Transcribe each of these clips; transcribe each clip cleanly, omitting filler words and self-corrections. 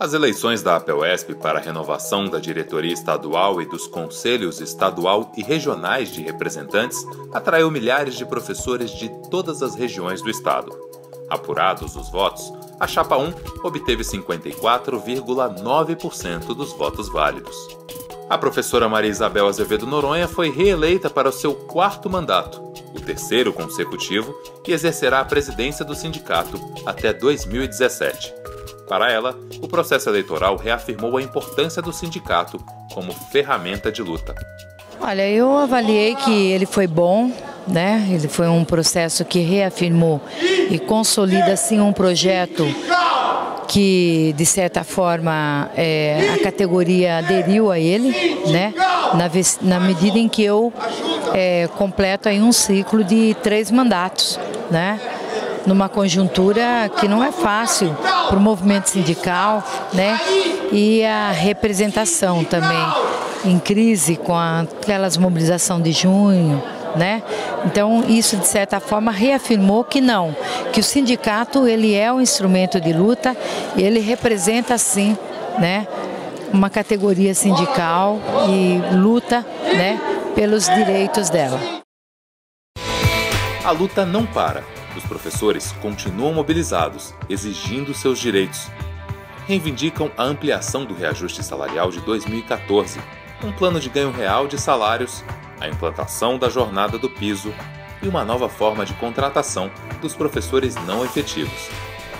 As eleições da APEUESP para a renovação da diretoria estadual e dos conselhos estadual e regionais de representantes atraiu milhares de professores de todas as regiões do estado. Apurados os votos, a Chapa 1 obteve 54,9% dos votos válidos. A professora Maria Isabel Azevedo Noronha foi reeleita para o seu 4º mandato, o 3º consecutivo, e exercerá a presidência do sindicato até 2017. Para ela, o processo eleitoral reafirmou a importância do sindicato como ferramenta de luta. Olha, eu avaliei que ele foi bom, né? Ele foi um processo que reafirmou e consolida, assim, um projeto que, de certa forma, a categoria aderiu a ele, né? Na medida em que eu completo aí um ciclo de 3 mandatos, né? Numa conjuntura que não é fácil para o movimento sindical, né? E a representação também em crise com aquelas mobilizações de junho, né? Então isso de certa forma reafirmou que o sindicato ele é um instrumento de luta e ele representa sim, né, uma categoria sindical e luta, né, pelos direitos dela. A luta não para. Os professores continuam mobilizados, exigindo seus direitos. Reivindicam a ampliação do reajuste salarial de 2014, um plano de ganho real de salários, a implantação da jornada do piso e uma nova forma de contratação dos professores não efetivos.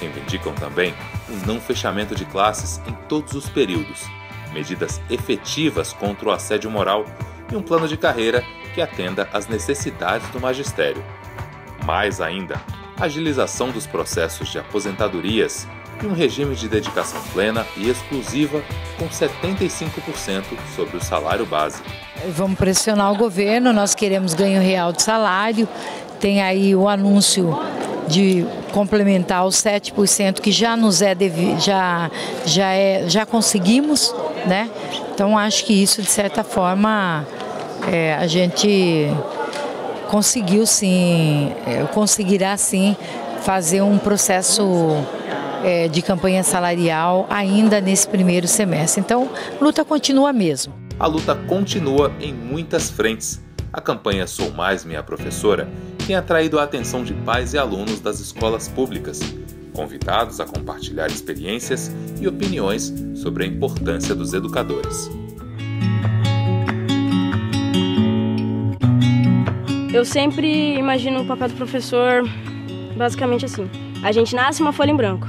Reivindicam também o não fechamento de classes em todos os períodos, medidas efetivas contra o assédio moral e um plano de carreira que atenda às necessidades do magistério. Mais ainda, agilização dos processos de aposentadorias e um regime de dedicação plena e exclusiva com 75% sobre o salário base. Vamos pressionar o governo, nós queremos ganho real de salário, tem aí o anúncio de complementar os 7% que já nos já conseguimos, né? Então acho que isso de certa forma a gente conseguirá sim fazer um processo de campanha salarial ainda nesse primeiro semestre. Então, a luta continua mesmo. A luta continua em muitas frentes. A campanha Sou Mais Minha Professora tem atraído a atenção de pais e alunos das escolas públicas, convidados a compartilhar experiências e opiniões sobre a importância dos educadores. Eu sempre imagino o papel do professor basicamente assim. A gente nasce uma folha em branco.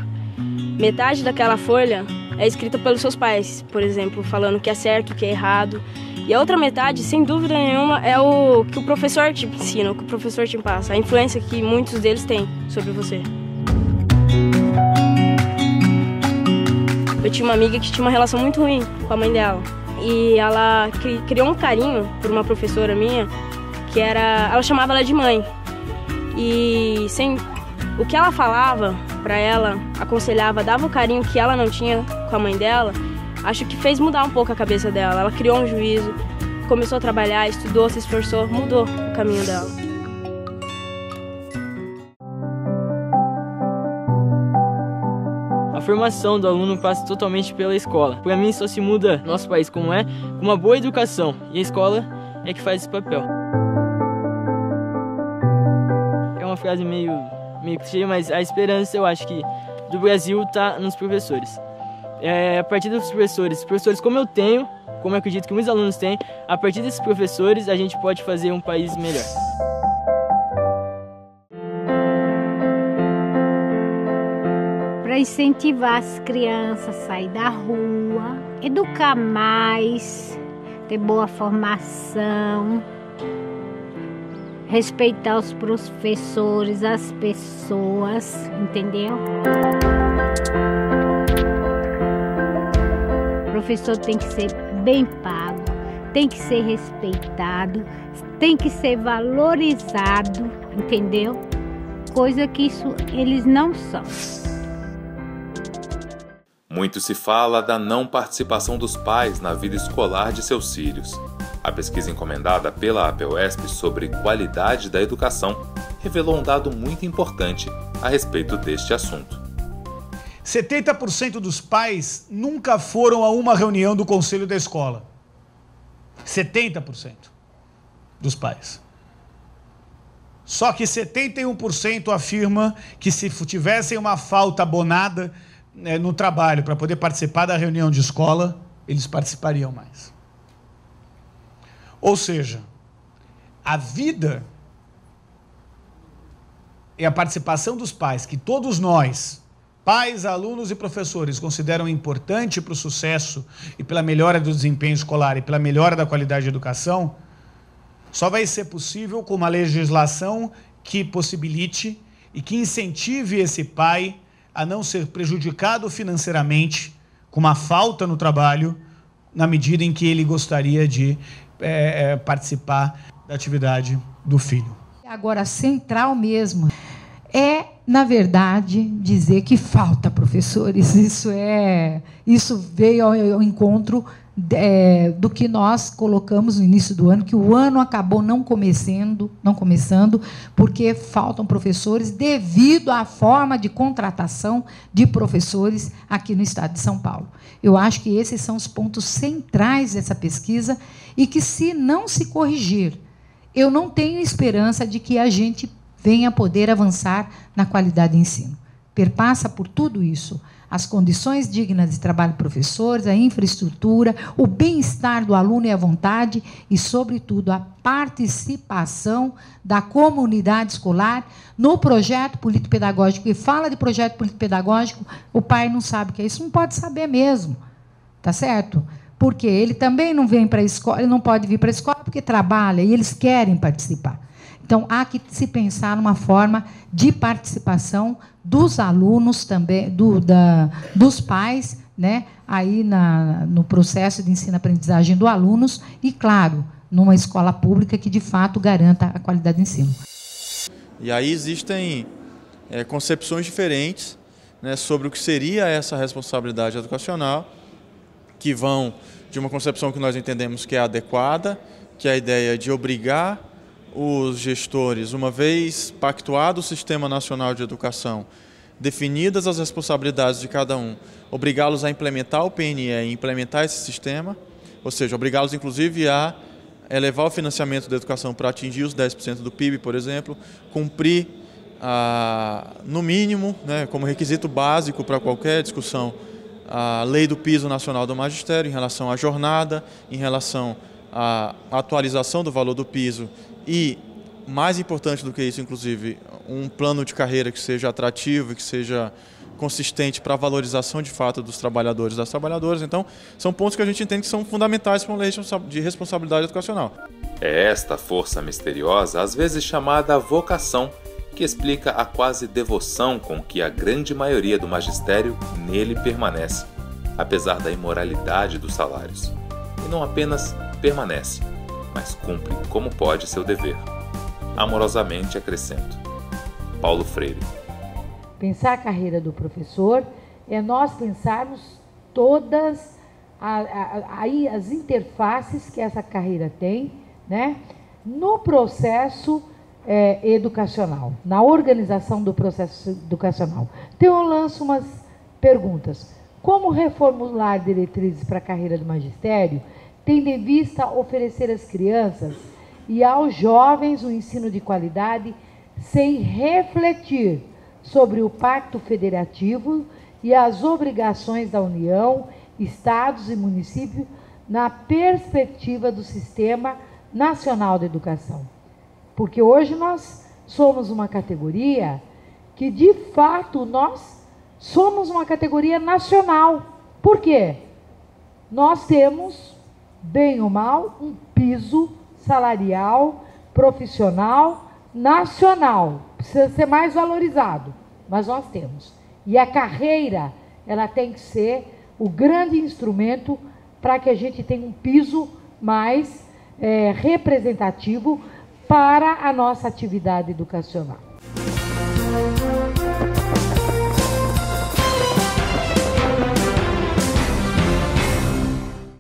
Metade daquela folha é escrita pelos seus pais, por exemplo, falando o que é certo, o que é errado. E a outra metade, sem dúvida nenhuma, é o que o professor te ensina, o que o professor te passa, a influência que muitos deles têm sobre você. Eu tinha uma amiga que tinha uma relação muito ruim com a mãe dela. E ela criou um carinho por uma professora minha, que ela chamava ela de mãe. E o que ela falava para ela, aconselhava, dava o carinho que ela não tinha com a mãe dela, acho que fez mudar um pouco a cabeça dela. Ela criou um juízo, começou a trabalhar, estudou, se esforçou, mudou o caminho dela. A formação do aluno passa totalmente pela escola. Para mim, só se muda nosso país como é, com uma boa educação. E a escola é que faz esse papel. É uma frase meio clichê, mas a esperança, eu acho que, do Brasil está nos professores. A partir dos professores como eu tenho, como eu acredito que muitos alunos têm, a partir desses professores a gente pode fazer um país melhor. Para incentivar as crianças a sair da rua, educar mais, ter boa formação, respeitar os professores, as pessoas, entendeu? O professor tem que ser bem pago, tem que ser respeitado, tem que ser valorizado, entendeu? Coisa que isso eles não são. Muito se fala da não participação dos pais na vida escolar de seus filhos. A pesquisa encomendada pela APEUESP sobre qualidade da educação revelou um dado muito importante a respeito deste assunto. 70% dos pais nunca foram a uma reunião do conselho da escola. 70% dos pais. Só que 71% afirma que se tivessem uma falta abonada no trabalho para poder participar da reunião de escola, eles participariam mais. Ou seja, a vida e a participação dos pais, que todos nós, pais, alunos e professores, consideram importante para o sucesso e pela melhora do desempenho escolar e pela melhora da qualidade de educação, só vai ser possível com uma legislação que possibilite e que incentive esse pai a não ser prejudicado financeiramente com uma falta no trabalho, na medida em que ele gostaria de participar da atividade do filho. Agora, central mesmo é, na verdade, dizer que falta professores. Isso veio ao encontro do que nós colocamos no início do ano, que o ano acabou não começando, porque faltam professores devido à forma de contratação de professores aqui no estado de São Paulo. Eu acho que esses são os pontos centrais dessa pesquisa e que, se não se corrigir, eu não tenho esperança de que a gente venha poder avançar na qualidade de ensino. Perpassa por tudo isso: as condições dignas de trabalho de professores, a infraestrutura, o bem-estar do aluno e a vontade e, sobretudo, a participação da comunidade escolar no projeto político-pedagógico. E fala de projeto político-pedagógico, o pai não sabe o que é isso, não pode saber mesmo, tá certo? Porque ele também não vem para a escola, ele não pode vir para a escola porque trabalha e eles querem participar. Então, há que se pensar numa forma de participação dos alunos também, dos pais, né, aí no processo de ensino-aprendizagem dos alunos e, claro, numa escola pública que, de fato, garanta a qualidade de ensino. E aí existem concepções diferentes, né, sobre o que seria essa responsabilidade educacional, que vão de uma concepção que nós entendemos que é adequada, que é a ideia de obrigar os gestores, uma vez pactuado o Sistema Nacional de Educação, definidas as responsabilidades de cada um, obrigá-los a implementar o PNE e implementar esse sistema, ou seja, obrigá-los inclusive a elevar o financiamento da educação para atingir os 10% do PIB, por exemplo, cumprir, no mínimo, né, como requisito básico para qualquer discussão, a lei do piso nacional do magistério em relação à jornada, em relação à atualização do valor do piso e, mais importante do que isso, inclusive, um plano de carreira que seja atrativo e que seja consistente para a valorização de fato dos trabalhadores e das trabalhadoras. Então, são pontos que a gente entende que são fundamentais para uma lei de responsabilidade educacional. É esta força misteriosa, às vezes chamada vocação, que explica a quase devoção com que a grande maioria do magistério nele permanece, apesar da imoralidade dos salários. E não apenas permanece, mas cumpre como pode seu dever. Amorosamente acrescento. Paulo Freire. Pensar a carreira do professor é nós pensarmos todas aí as interfaces que essa carreira tem, né, no processo educacional, na organização do processo educacional. Então eu lanço umas perguntas. Como reformular diretrizes para a carreira do magistério, tendo em vista oferecer às crianças e aos jovens um ensino de qualidade sem refletir sobre o Pacto Federativo e as obrigações da União, Estados e municípios na perspectiva do Sistema Nacional de Educação? Porque hoje nós somos uma categoria que, de fato, nós somos uma categoria nacional. Por quê? Nós temos, bem ou mal, um piso salarial, profissional, nacional. Precisa ser mais valorizado, mas nós temos. E a carreira, ela tem que ser o grande instrumento para que a gente tenha um piso mais representativo para a nossa atividade educacional.